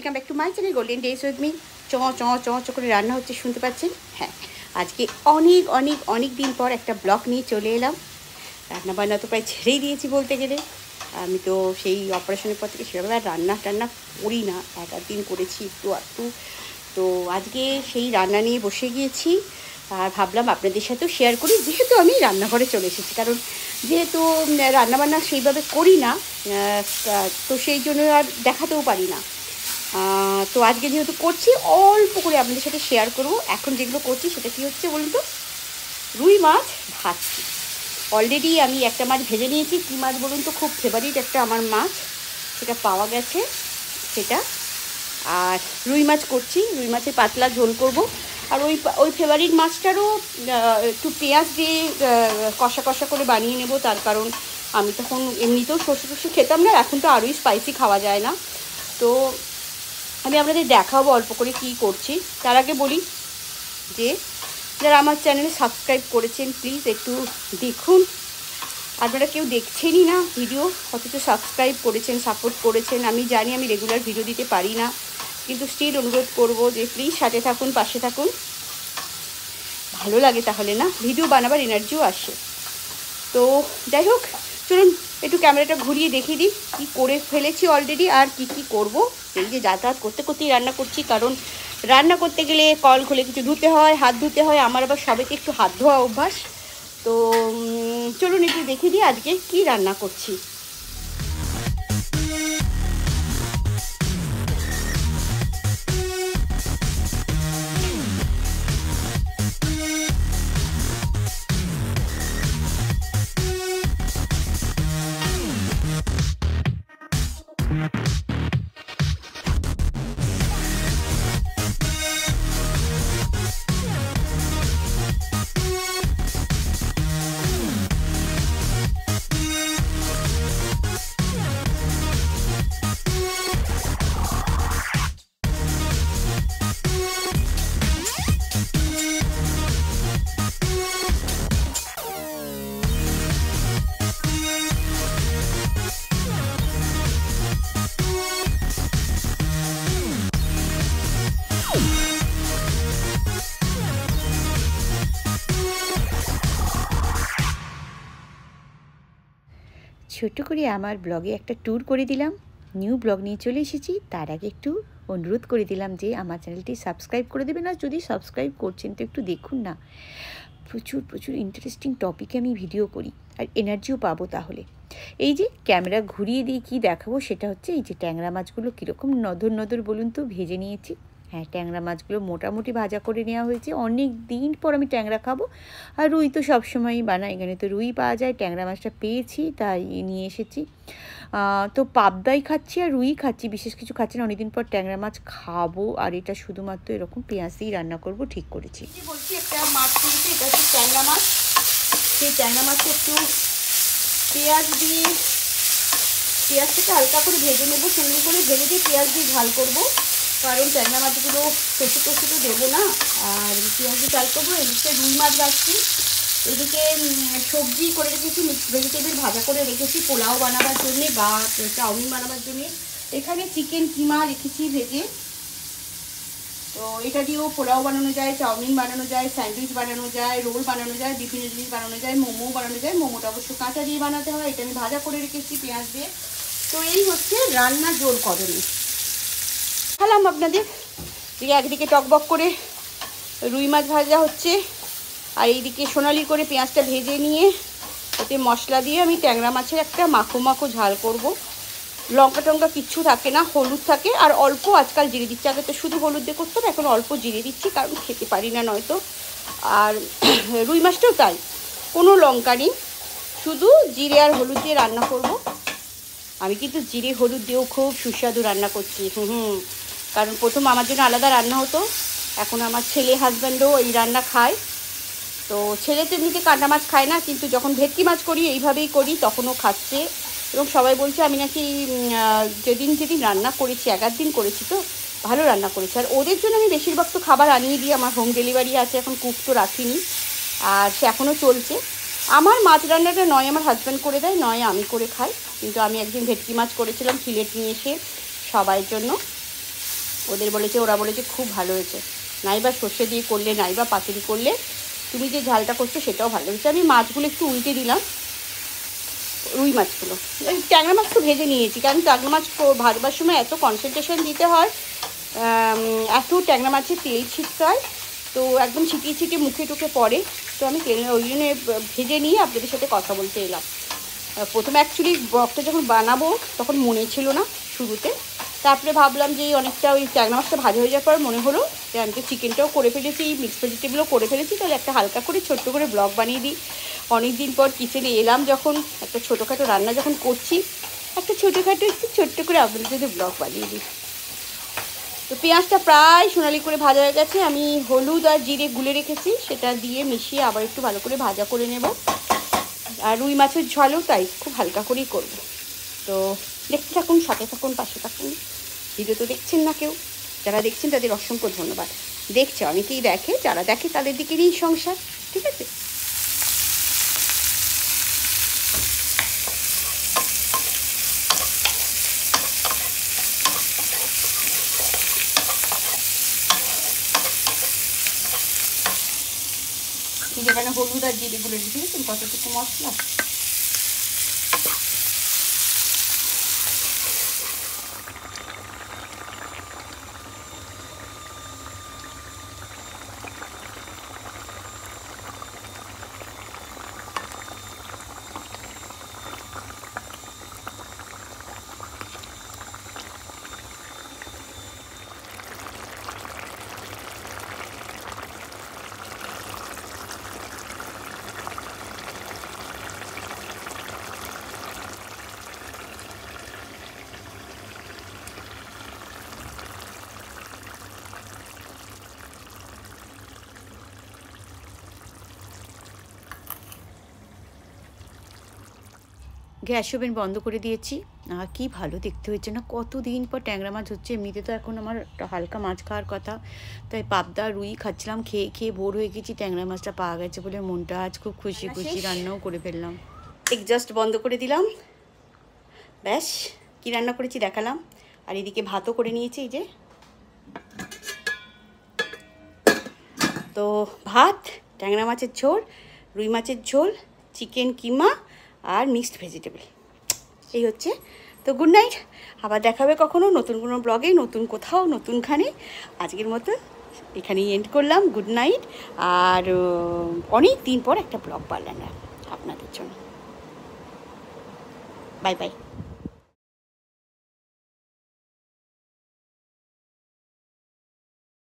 Welcome back to my channel golden days with me. চ চ চ চ করে রান্না হচ্ছে, শুনতে পাচ্ছেন? হ্যাঁ, আজকে অনেক অনেক অনেক দিন পর একটা ব্লগ নিয়ে চলে এলাম। রান্নাবান্না তো প্রায় ছেড়েই দিয়েছি বলতে গেলে। আমি তো সেই অপারেশনের পর থেকে সেভাবে আর রান্না টান্না করি না, এক আধ দিন করেছি একটু আধটু। তো আজকে সেই রান্না নিয়ে বসে গিয়েছি আর ভাবলাম আপনাদের সাথেও শেয়ার করি, যেহেতু আমি রান্নাঘরে চলে এসেছি। কারণ যেহেতু রান্নাবান্না সেইভাবে করি না, তো সেই জন্য আর দেখাতেও পারি না। তো আজকে যেহেতু করছি, অল্প করে আপনাদের সাথে শেয়ার করবো। এখন যেগুলো করছি সেটা কী হচ্ছে বলুন তো, রুই মাছ ভাজছি। অলরেডি আমি একটা মাছ ভেজে নিয়েছি। কী মাছ বলুন তো, খুব ফেভারিট একটা আমার মাছ, সেটা পাওয়া গেছে সেটা। আর রুই মাছ করছি, রুই মাছের পাতলা ঝোল করব। আর ওই ফেভারিট মাছটারও একটু পেঁয়াজ দিয়ে কষা কষা করে বানিয়ে নেব। তার কারণ আমি তখন এমনিতেও সর্ষে খেতাম না, এখন তো আরোই স্পাইসি খাওয়া যায় না। তো আমি আপনাদের দেখাবো অল্প করে কী করছি। তার আগে বলি যে যারা আমার চ্যানেলে সাবস্ক্রাইব করেছেন প্লিজ একটু দেখুন। আপনারা কেউ দেখছেনই না ভিডিও, অথচ সাবস্ক্রাইব করেছেন, সাপোর্ট করেছেন। আমি জানি আমি রেগুলার ভিডিও দিতে পারি না, কিন্তু স্টিল অনুরোধ করব যে প্লিজ সাথে থাকুন, পাশে থাকুন। ভালো লাগে তাহলে না, ভিডিও বানাবার এনার্জিও আসে। তো যাই হোক, চলুন একটু ক্যামেরাটা ঘুরিয়ে দেখিয়ে দিই কী করে ফেলেছি অলরেডি আর কি কি করব। এই যে যাতায়াত করতে করতেই রান্না করছি, কারণ রান্না করতে গেলে কল খুলে কিছু ধুতে হয়, হাত ধুতে হয়। আমার আবার সবেতে একটু হাত ধোয়া অভ্যাস। তো চলুন একটু দেখিয়ে দিই আজকে কি রান্না করছি। ছোট্ট করে আমার ব্লগে একটা ট্যুর করে দিলাম, নিউ ব্লগ নিয়ে চলে এসেছি। তার আগে একটু অনুরোধ করে দিলাম যে আমার চ্যানেলটি সাবস্ক্রাইব করে দেবেন। আর যদি সাবস্ক্রাইব করছেন তো একটু দেখুন না, প্রচুর প্রচুর ইন্টারেস্টিং টপিকে আমি ভিডিও করি আর এনার্জিও পাবো। তাহলে এই যে ক্যামেরা ঘুরিয়ে দিয়ে কী দেখাবো সেটা হচ্ছে এই যে ট্যাংরা মাছগুলো কীরকম নদর নদর বলুন তো ভেজে নিয়েছি। হ্যাঁ, ট্যাংরা মাছগুলো মোটামুটি ভাজা করে নেওয়া হয়েছে। অনেক দিন পর আমি ট্যাংরা খাবো, আর রুই তো সবসময়ই বানাই, এখানে তো রুই পাওয়া যায়। ট্যাংরা মাছটা পেয়েছি তাই নিয়ে এসেছি। তো পাবদাই খাচ্ছি আর রুই খাচ্ছি, বিশেষ কিছু খাচ্ছি না। অনেকদিন পর ট্যাংরা মাছ খাবো, আর এটা শুধুমাত্র এরকম পেঁয়াজ দিয়েই রান্না করবো, ঠিক করেছি। বলছি একটা মাছ কিনেছি, এটা হচ্ছে ট্যাংরা মাছ। সেই ট্যাংরা মাছটা একটু পেঁয়াজ দিয়ে, পেঁয়াজটাকে হালকা করে ভেজে নেবো, সুন্দর করে ভেজে দিয়ে পেঁয়াজ দিয়ে ঝাল করবো। কারণ ট্যাংরা মাছগুলো কষে কষে তো দেবো না, আর পেঁয়াজ দিয়ে ঝাল করবো। এদিকে রুই মাছ ভাজছি, এদিকে সবজি করে রেখেছি, মিক্স ভেজিটেবিল ভাজা করে রেখেছি পোলাও বানাবার জন্যে বা চাউমিন বানাবার জন্যে। এখানে চিকেন কিমা রেখেছি ভেজে। তো এটা দিয়েও পোলাও বানানো যায়, চাউমিন বানানো যায়, স্যান্ডউইচ বানানো যায়, রোল বানানো যায়, বিভিন্ন জিনিস বানানো যায়, মোমো বানানো যায়। মোমোটা অবশ্য কাঁচা দিয়ে বানাতে হয়, এটা আমি ভাজা করে রেখেছি পেঁয়াজ দিয়ে। তো এই হচ্ছে রান্না জোর কদমে। দেখালাম আপনাদের যে একদিকে টকবক করে রুই মাছ ভাজা হচ্ছে, আর এইদিকে সোনালি করে পেঁয়াজটা ভেজে নিয়ে ওতে মশলা দিয়ে আমি ট্যাংরা মাছের একটা মাখো মাখো ঝাল করব। লঙ্কা টঙ্কা কিচ্ছু থাকে না, হলুদ থাকে আর অল্প আজকাল জিরে দিচ্ছি। আগে তো শুধু হলুদ দিয়ে করতাম, এখন অল্প জিরে দিচ্ছি, কারণ খেতে পারি না নয়তো। আর রুই মাছটাও তাই, কোনো লঙ্কা নেই, শুধু জিরে আর হলুদ দিয়ে রান্না করব। আমি কিন্তু জিরে হলুদ দিয়েও খুব সুস্বাদু রান্না করছি। কারণ প্রথম আমার জন্য আলাদা রান্না হতো, এখন আমার ছেলে হাজব্যান্ডও এই রান্না খায়। তো ছেলে তো এমনিতে কাঁটা মাছ খায় না, কিন্তু যখন ভেটকি মাছ করি এইভাবেই করি, তখনও খাচ্ছে। এবং সবাই বলছে আমি নাকি যেদিন যেদিন রান্না করেছি, এক আধ দিন করেছি তো ভালো রান্না করেছি। আর ওদের জন্য আমি বেশিরভাগ তো খাবার আনিয়ে দিই, আমার হোম ডেলিভারি আছে, এখন কুক তো রাখিনি, আর সে এখনও চলছে। আমার মাছ রান্নাটা নয় আমার হাজব্যান্ড করে দেয়, নয় আমি করে খাই। কিন্তু আমি একদিন ভেটকি মাছ করেছিলাম ফিলেট নিয়ে এসে সবার জন্য। ওরা বলেছে খুব ভালো হয়েছে, নাইবা সর্ষে দিয়ে করলে, নাইবা পাতুরি করলে, তুমি যে ঝালটা করছো সেটাও ভালো হয়েছে। আমি মাছগুলো একটু উল্টে দিলাম, রুই মাছগুলো, ট্যাংরা মাছ তো ভেজে নিয়েছি, কারণ ট্যাংরা মাছ ভাজবার সময় এত কনসেন্ট্রেশন দিতে হয়, এত ট্যাংরা মাছের তেল ছিটকায়, তো একদম ছিটিয়ে ছিটিয়ে মুখে টুকে পড়ে, তো আমি ওই জন্য ভেজে নিয়ে আপনাদের সাথে কথা বলতে এলাম। প্রথমে অ্যাকচুয়ালি ব্লগটা যখন বানাবো তখন মনে ছিল না শুরুতে, তারপরে ভাবলাম যে অনেকটা ওই ট্যাংরা মাছটা ভাজা হয়ে যাওয়ার পর মনে হলো যে আমি তো চিকেনটাও করে ফেলেছি, মিক্স ভেজিটেবলও করে ফেলেছি, তাহলে একটা হালকা করে ছোট্ট করে ব্লগ বানিয়ে দিই। অনেক দিন পর কিচেনে এলাম যখন, একটা ছোটোখাটো রান্না যখন করছি, একটা ছোটোখাটো একটু ছোট্ট করে আপনাদের যদি ব্লগ বানিয়ে দিই। তো পেঁয়াজটা প্রায় সোনালি করে ভাজা হয়ে গেছে, আমি হলুদ আর জিরে গুলে রেখেছি, সেটা দিয়ে মিশিয়ে আবার একটু ভালো করে ভাজা করে নেব। আর রুই মাছের ঝোলও তাই খুব হালকা করেই করব। তো দেখতে থাকুন, সাথে থাকুন, পাশে থাকুন। ভিডিও তো দেখছেন না কেউ, যারা দেখছেন তাদের অসংখ্য ধন্যবাদ। দেখছে অনেকেই দেখে, যারা দেখে তাদের দিকেরই সংসার, ঠিক আছে। যেখানে হলুদ আর জিরে গুলো দিয়েছেন কতটুকু মশলা, গ্যাস ওভেন বন্ধ করে দিয়েছি। কি ভালো দেখতে হয়েছে না, কতদিন পর ট্যাংরা মাছ হচ্ছে। এমনিতে তো এখন আমার হালকা মাছ খাওয়ার কথা, তাই পাবদা রুই খাচ্ছিলাম, খেয়ে খেয়ে বোর হয়ে গেছি। ট্যাংরা মাছটা পাওয়া গেছে বলে মনটা আজ খুব খুশি খুশি, রান্নাও করে ফেললাম। এক্সস্ট বন্ধ করে দিলাম, ব্যাস কী রান্না করেছি দেখালাম। আর এদিকে ভাতও করে নিয়েছি, এই যে। তো ভাত, ট্যাংরা মাছের ঝোল, রুই মাছের ঝোল, চিকেন কিমা আর মিক্সড ভেজিটেবল, এই হচ্ছে। তো গুড নাইট, আবার দেখা হবে কখনো নতুন কোনো ব্লগে, নতুন কোথাও, নতুনখানে। আজকের মতো এখানেই এন্ড করলাম, গুড নাইট। আর অনেক দিন পর একটা ব্লগ বানালাম আপনাদের জন্য। Bye bye.